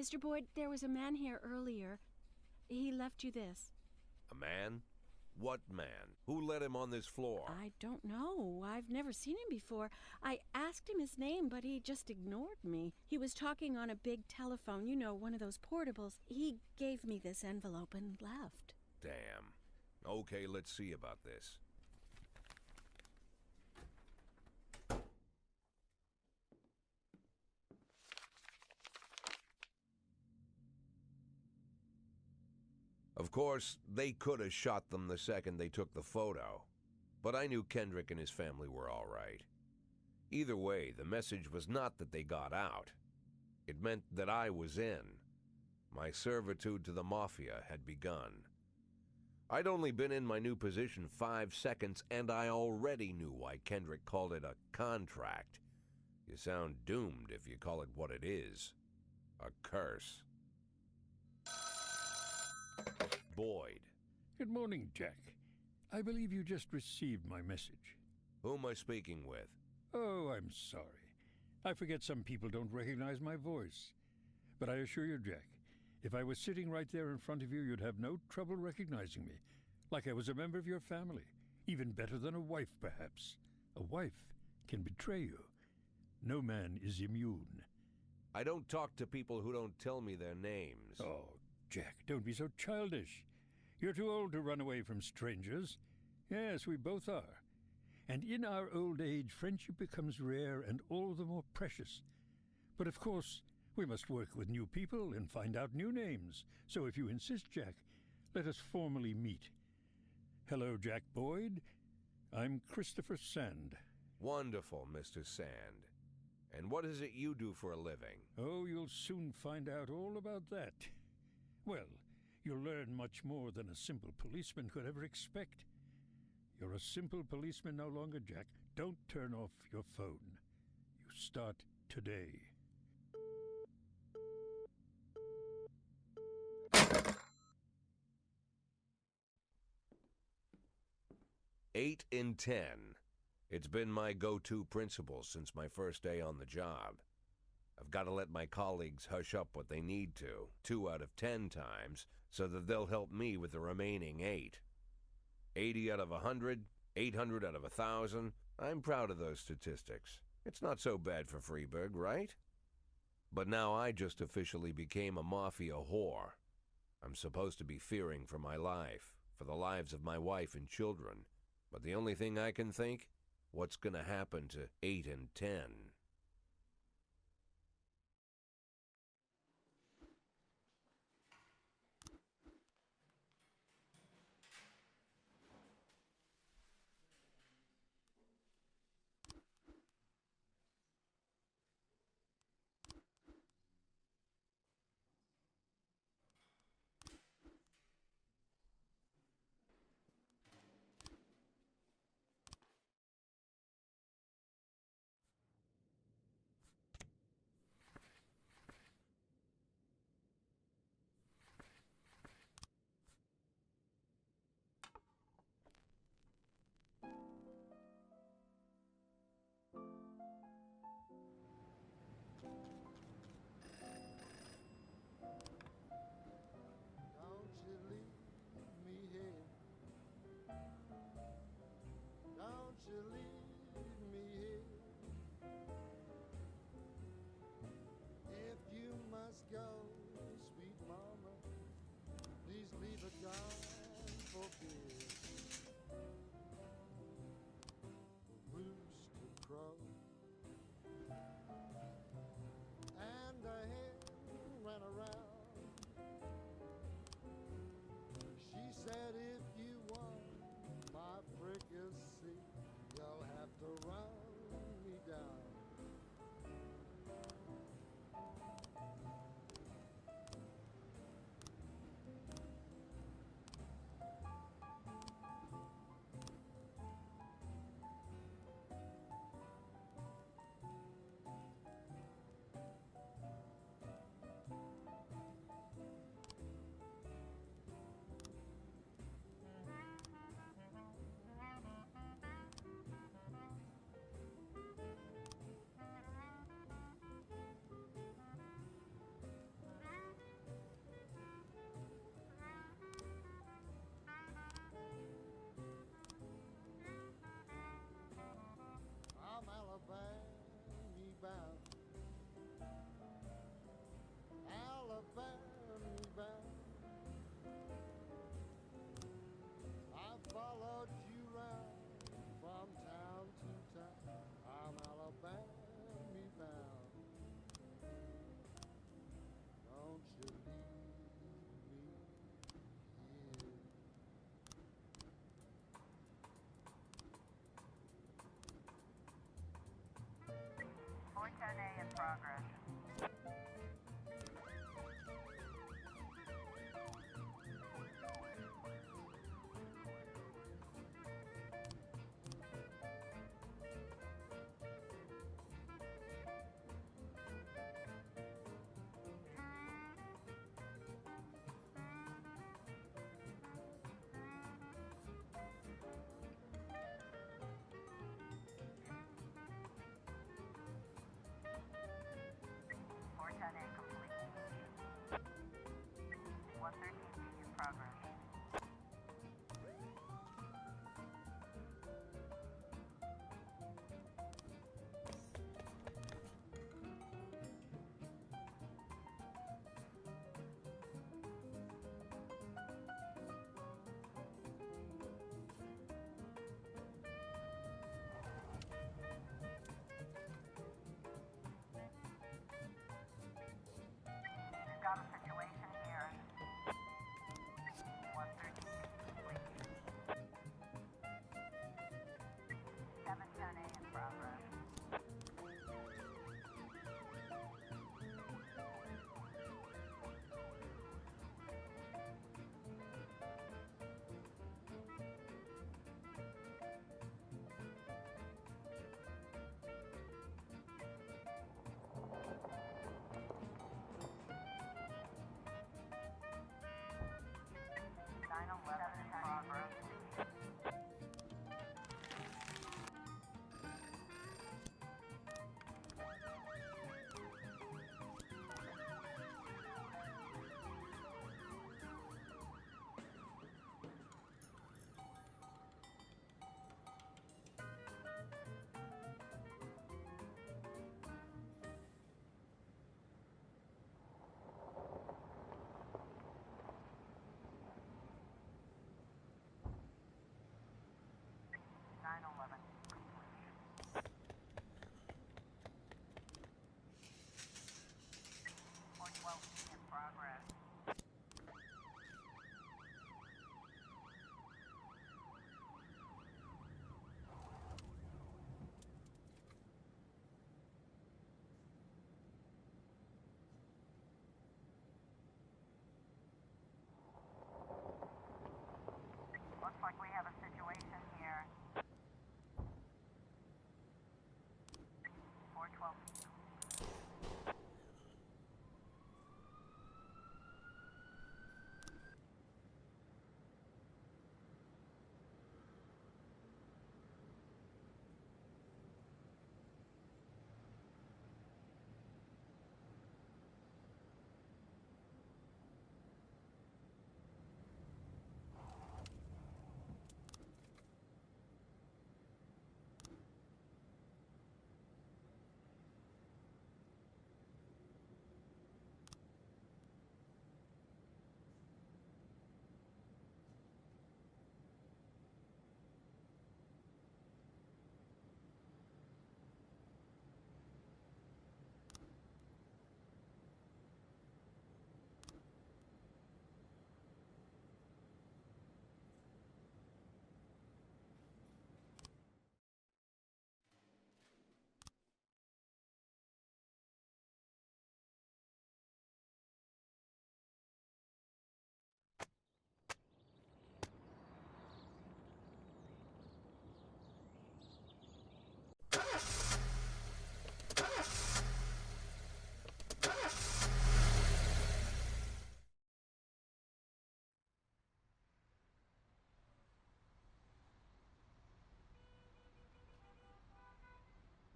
Mr. Boyd, there was a man here earlier. He left you this. A man? What man? Who let him on this floor? I don't know. I've never seen him before. I asked him his name, but he just ignored me. He was talking on a big telephone, you know, one of those portables. He gave me this envelope and left. Damn. Okay, let's see about this. Of course, they could have shot them the second they took the photo, but I knew Kendrick and his family were all right. Either way, the message was not that they got out. It meant that I was in. My servitude to the Mafia had begun. I'd only been in my new position 5 seconds, and I already knew why Kendrick called it a contract. You sound doomed if you call it what it is. A curse. Boyd. Good morning, Jack. I believe you just received my message. Who am I speaking with? Oh, I'm sorry. I forget some people don't recognize my voice. But I assure you, Jack, if I was sitting right there in front of you, you'd have no trouble recognizing me. Like I was a member of your family. Even better than a wife, perhaps. A wife can betray you. No man is immune. I don't talk to people who don't tell me their names. Oh, Jack, don't be so childish. You're too old to run away from strangers. Yes, we both are. And in our old age, friendship becomes rare and all the more precious. But of course, we must work with new people and find out new names. So if you insist, Jack, let us formally meet. Hello, Jack Boyd. I'm Christopher Sand. Wonderful, Mr. Sand. And what is it you do for a living? Oh, you'll soon find out all about that. Well, you'll learn much more than a simple policeman could ever expect. You're a simple policeman no longer, Jack. Don't turn off your phone. You start today. Eight in 10. It's been my go-to principle since my first day on the job. I've got to let my colleagues hush up what they need to, 2 out of 10 times, so that they'll help me with the remaining 8. 80 out of 100, 800 out of 1,000. I'm proud of those statistics. It's not so bad for Freeburg, right? But now I just officially became a Mafia whore. I'm supposed to be fearing for my life, for the lives of my wife and children. But the only thing I can think, what's gonna happen to 8 and 10?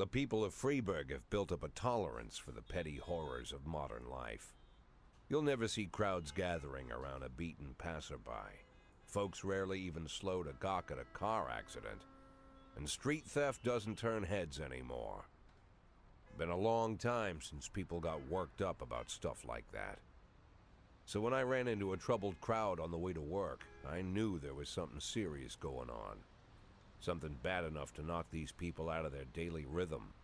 The people of Freeburg have built up a tolerance for the petty horrors of modern life. You'll never see crowds gathering around a beaten passerby. Folks rarely even slow to gawk at a car accident. And street theft doesn't turn heads anymore. Been a long time since people got worked up about stuff like that. So when I ran into a troubled crowd on the way to work, I knew there was something serious going on. Something bad enough to knock these people out of their daily rhythm.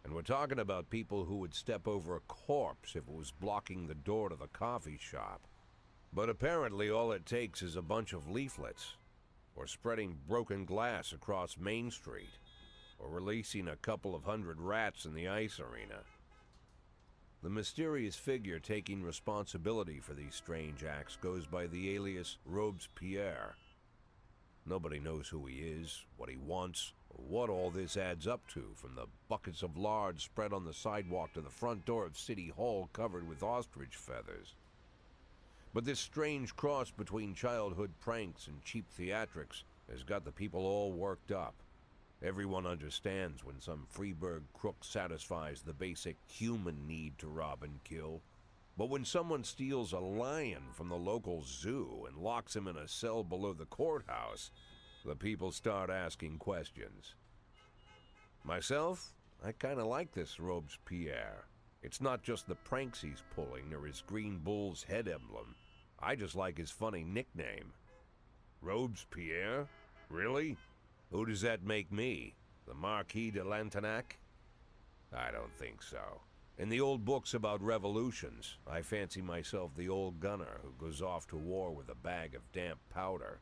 And we're talking about people who would step over a corpse if it was blocking the door to the coffee shop. But apparently all it takes is a bunch of leaflets, or spreading broken glass across Main Street, or releasing a couple of hundred rats in the ice arena. The mysterious figure taking responsibility for these strange acts goes by the alias Robespierre. Nobody knows who he is, what he wants, or what all this adds up to, from the buckets of lard spread on the sidewalk to the front door of City Hall covered with ostrich feathers. But this strange cross between childhood pranks and cheap theatrics has got the people all worked up. Everyone understands when some Freeburg crook satisfies the basic human need to rob and kill. But when someone steals a lion from the local zoo and locks him in a cell below the courthouse, the people start asking questions. Myself, I kinda like this Robespierre. It's not just the pranks he's pulling or his green bull's head emblem. I just like his funny nickname. Robespierre? Really? Who does that make me? The Marquis de Lantenac? I don't think so. In the old books about revolutions, I fancy myself the old gunner who goes off to war with a bag of damp powder.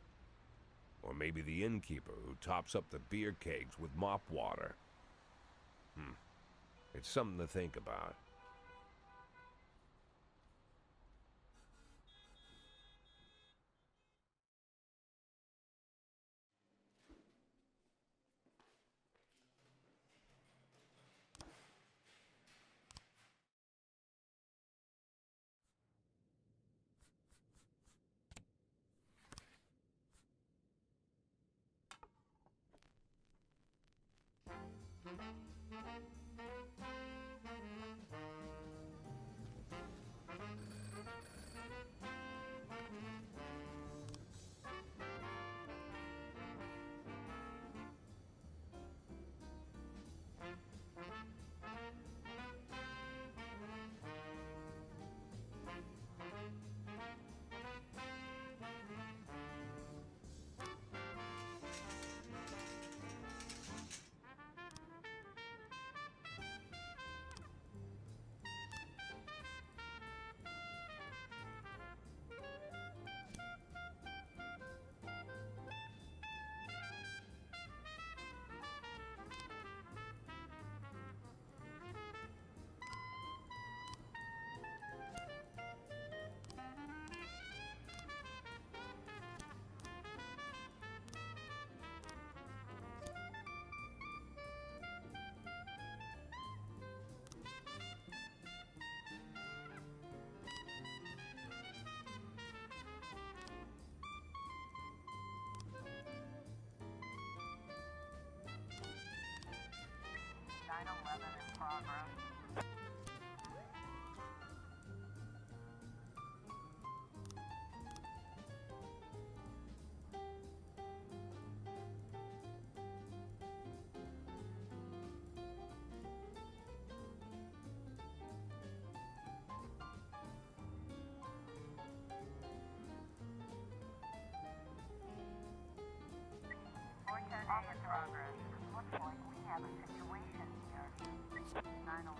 Or maybe the innkeeper who tops up the beer kegs with mop water. It's something to think about. In progress. Report in progress. Looks like we have a situation here. 911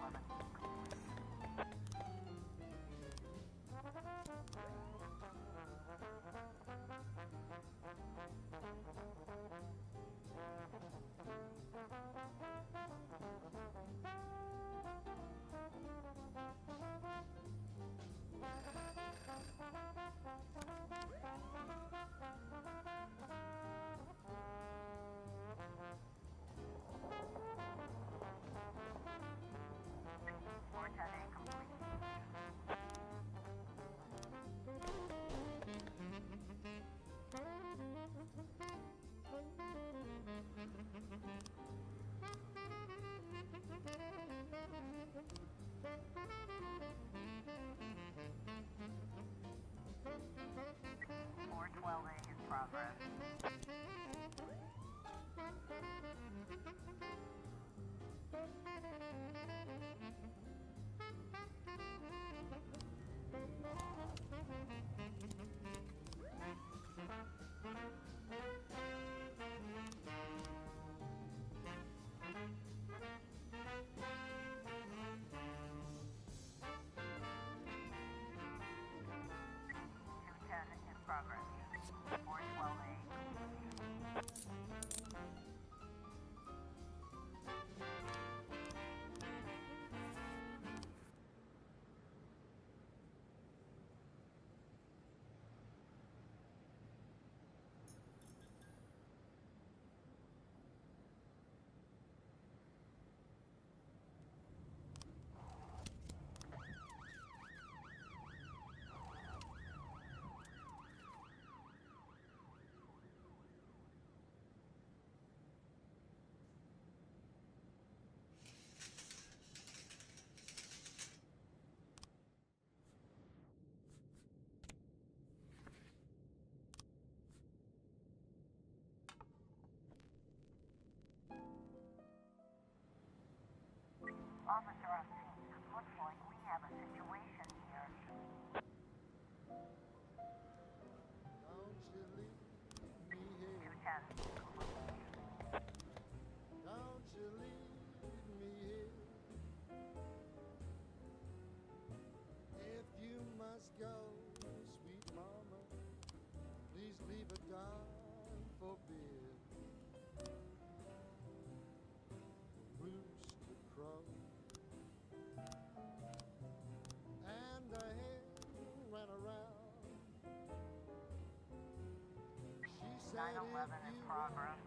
9/11 in progress.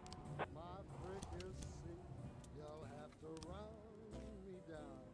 My fricassee, you'll have to run me down.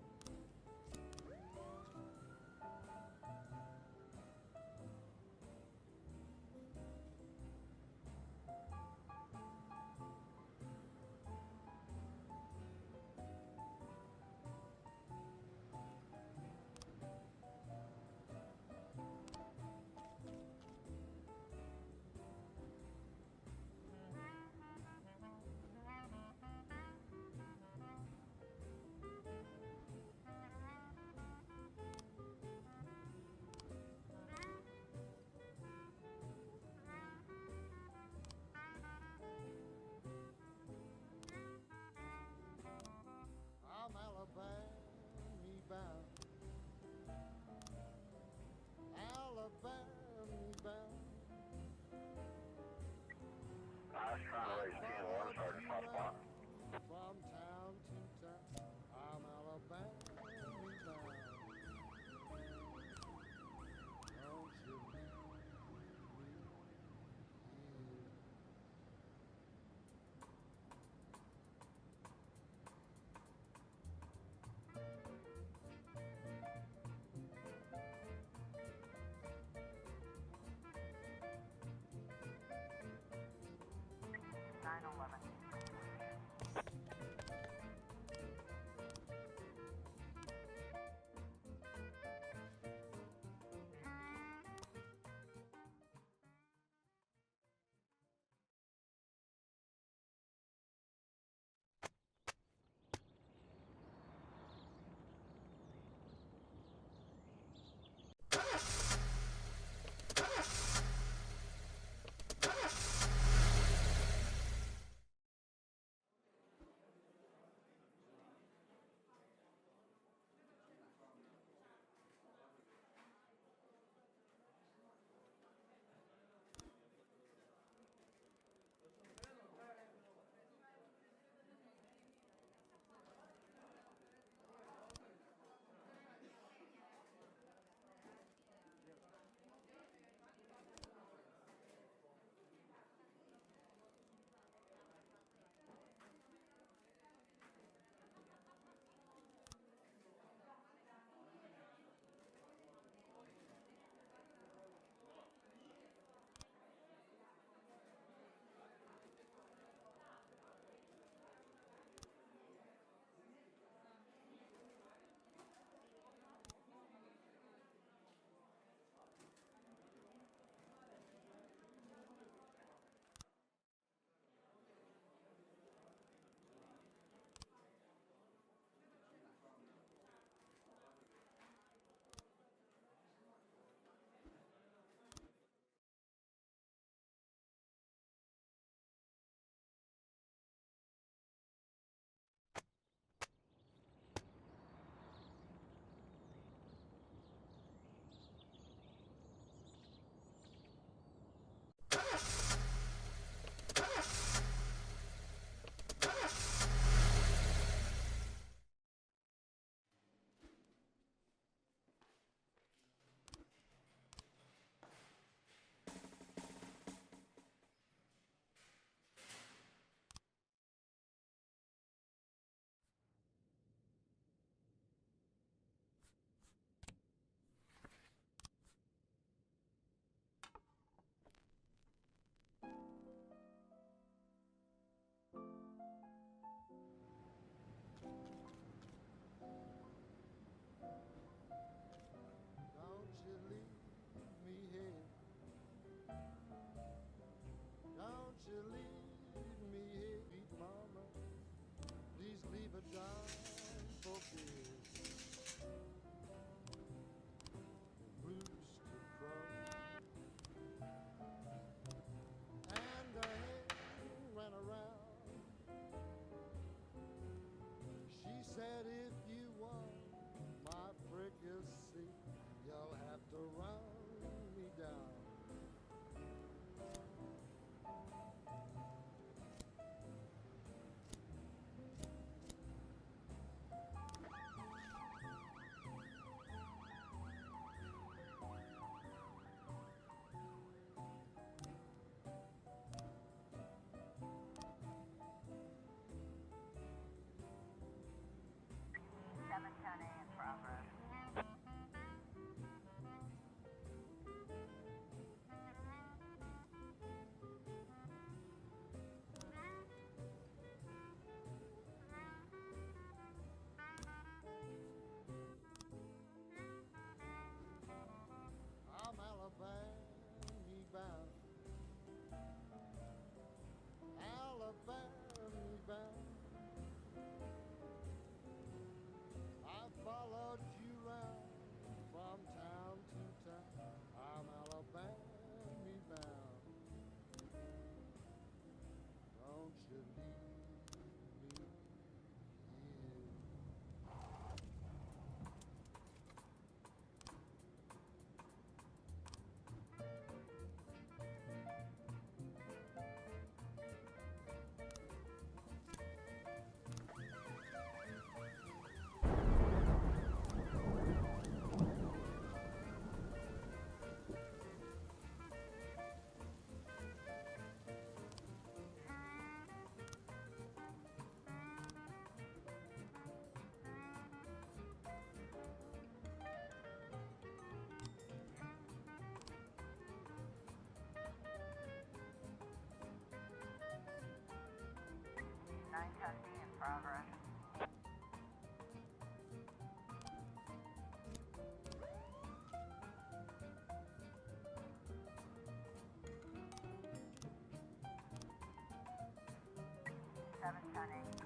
710